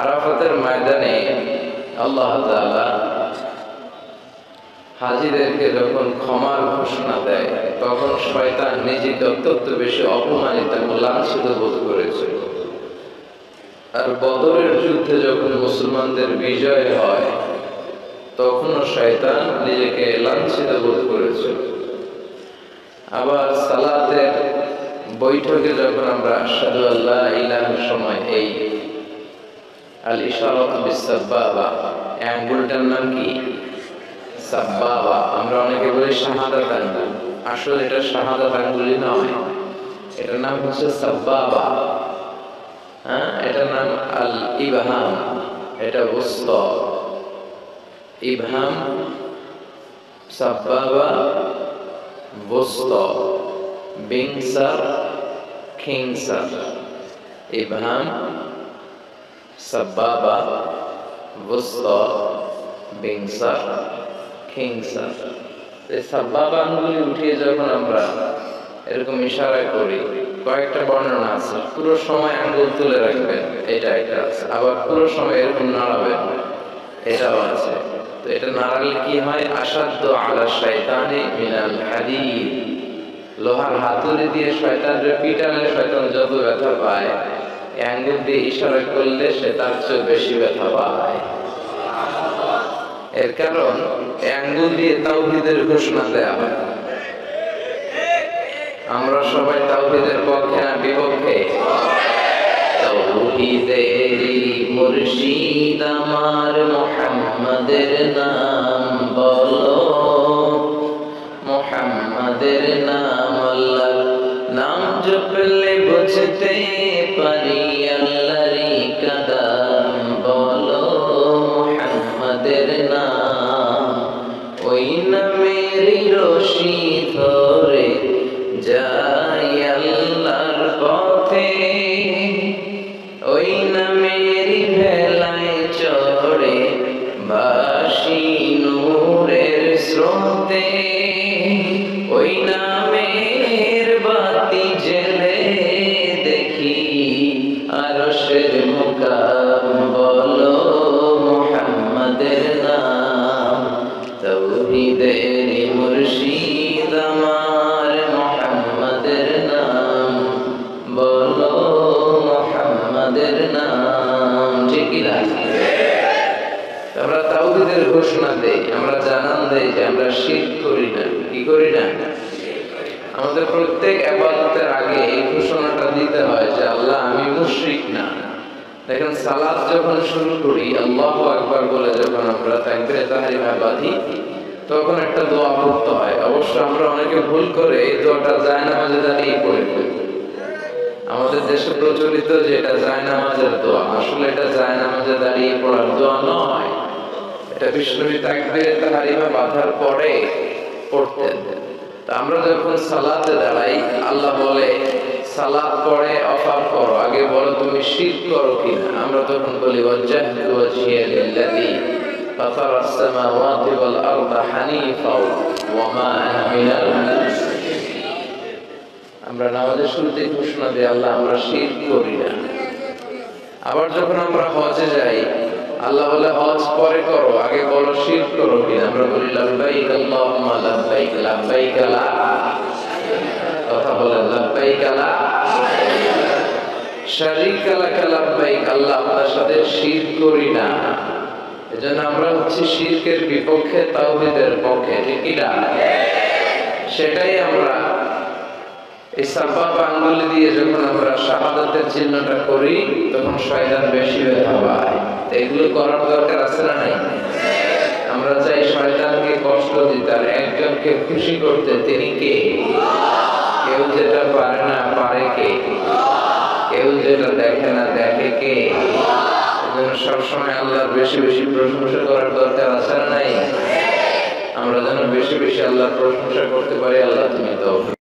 আরাফাতের ময়দানে আল্লাহ তাআলা হাজীদেরকে যখন ক্ষমার ঘোষণা দেয়, তখন শয়তান নিজেকে অত্যন্ত বেশি অপমানিত এবং লাঞ্ছিত বোধ করেছে। আর বদরের যুদ্ধে যখন মুসলমানদের বিজয় হয়, তখনও শয়তান নিজেকে লাঞ্ছিত বোধ করেছে। আবার সালাতের বৈঠকে যখন আমরা আশহাদু আল্লা ইলাহার সময় এই আল ইশারাতু বিস-সাব্বাবা, আঙ্গুলটার নাম কি? সাব্বাবা। আমরা অনেকে বলি শাহাদাত আঙ্গুল, আসলে এটা শাহাদাত আঙ্গুলি নয়, এটার নাম হচ্ছে সাব্বাবা। এটার নাম আল ইবহাম, এটা উস্তা। ইবহাম, সাব্বাবা, উস্তা, বিংসার, খিংসার। ইবহাম, সাব্বাবা, উস্তা, বিংসার, খিংসার। এই সাব্বাবা আঙ্গুলি উঠিয়ে যখন আমরা এরকম ইশারা করি, কয়েকটা বর্ণনা আছে। পুরো সময় আঙ্গুল তুলে রাখবেন, এটা আছে। আবার পুরো সময় এরকম নাড়াবেন, এটাও আছে। তো এটা নাড়ালে কি হয়? আশাদ্দু আলা শাইতানি মিনাল হাদীদ। লোহার হাতুড়ি দিয়ে শয়তানকে পিটালে শয়তান যত ব্যথা পায়, আঙ্গুল দিয়ে ইশারা করলে সে তার চেয়ে বেশি ব্যথা পায়। এর কারণ আঙ্গুল দিয়ে তাওহীদের ঘোষণা দেয়া হয়। আমরা সবাই তাওহীদের পক্ষে না বিপক্ষে? তাওহীদেরই মুর্শিদ আমার মুহাম্মাদের নাম বলো, মুহাম্মাদের নাম। আল্লাহর নাম জপলে বুঝতে পারি আল্লাহরই কালাম বলো, মুহাম্মাদের নাম। ওই নামেরই রশি ধরে যাই আল্লাহর পথে, ওই নামেরই ভেলায় চড়ে ভাসি নূরের স্রোতে। ওই নামের বাতি জেলে দেখি আরশের মুকাম বলো, মুহাম্মাদের নাম। তাওহীদের মুর্শিদ আমার মুহাম্মাদের নাম বলো, মুহাম্মাদের নাম। ঠিক কি না? আমরা তাওহীদের ঘোষণা দেই, আমরা জানান দেই যে আমরা শিরক করি না। কি করি না? আমাদের প্রত্যেক ইবাদতের আগে এই ঘোষণাটা দিতে হয় যে আল্লাহ আমি মুশরিক না। দেখেন সালাত যখন শুরু করি, আল্লাহু আকবার বলে যখন আমরা তাকবীরে তাহরিমা বাঁধি, তখন একটা দোয়া পড়তে হয়। অবশ্য আমরা অনেকে ভুল করে এই দোয়াটা জায়নামাজে দাঁড়িয়ে পড়ে ফেলি। আমাদের দেশে প্রচলিত যে এটা জায়নামাজের দোয়া, আসলে এটা জায়নামাজে দাঁড়িয়ে পড়ার দোয়া নয়। এটা বিশ্বনবী তাকবীরে তাহরিমা বাঁধার পরে পড়তেন। তা আমরা যখন সালাতে দাঁড়াই, আল্লাহ বলে সালাত পড়ে অফার করো, আগে বলো তুমি শিরক করো কিনা। আমরা তখন বলি ওয়াজ্জাহতু ওয়াজহিয়া লিল্লাযী ফাতারাস সামাওয়াতি ওয়াল আরদা হানিফা ওয়া মা আনা মিনাল মুশরিকিন। আমরা নামাজের শুরুতে ঘোষণা দিই আল্লাহ আমরা শিরক করি না। আবার যখন আমরা হজে যাই, আল্লাহ বলে হজ পরে করো, আগে বলো শিরক করো কিনা। আমরা বলি লাব্বাইক আল্লাহুম্মা লাব্বাইক, লাব্বাইক লা, কথা বলেন লাব্বাইক লা শারীকা লাক লাব্বাইক, আল্লাহ আপনার সাথে শিরক করি না। এজন্য আমরা হচ্ছে শিরকের বিপক্ষে, তাওহীদের পক্ষে। ঠিক কি না? সেটাই আমরা এই সাব্বাবা আঙ্গুলি দিয়ে যখন আমরা শাহাদাতের চিহ্নটা করি, তখন শয়তান বেশি ব্যথা পায়। এগুলো করার দরকার আছে না নাই? আমরা চাই শয়তানকে কষ্ট দিতে, আর একজনকে খুশি করতে। তিনি কে? কেউ যেটা পারে না পারে কে? কেউ যেটা দেখে না দেখে কে? এজন্য সবসময় আল্লাহর বেশি বেশি প্রশংসা করার দরকার আছে না নাই? আমরা যেন বেশি বেশি আল্লাহর প্রশংসা করতে পারি। আল্লাহ তুমি তৌফিক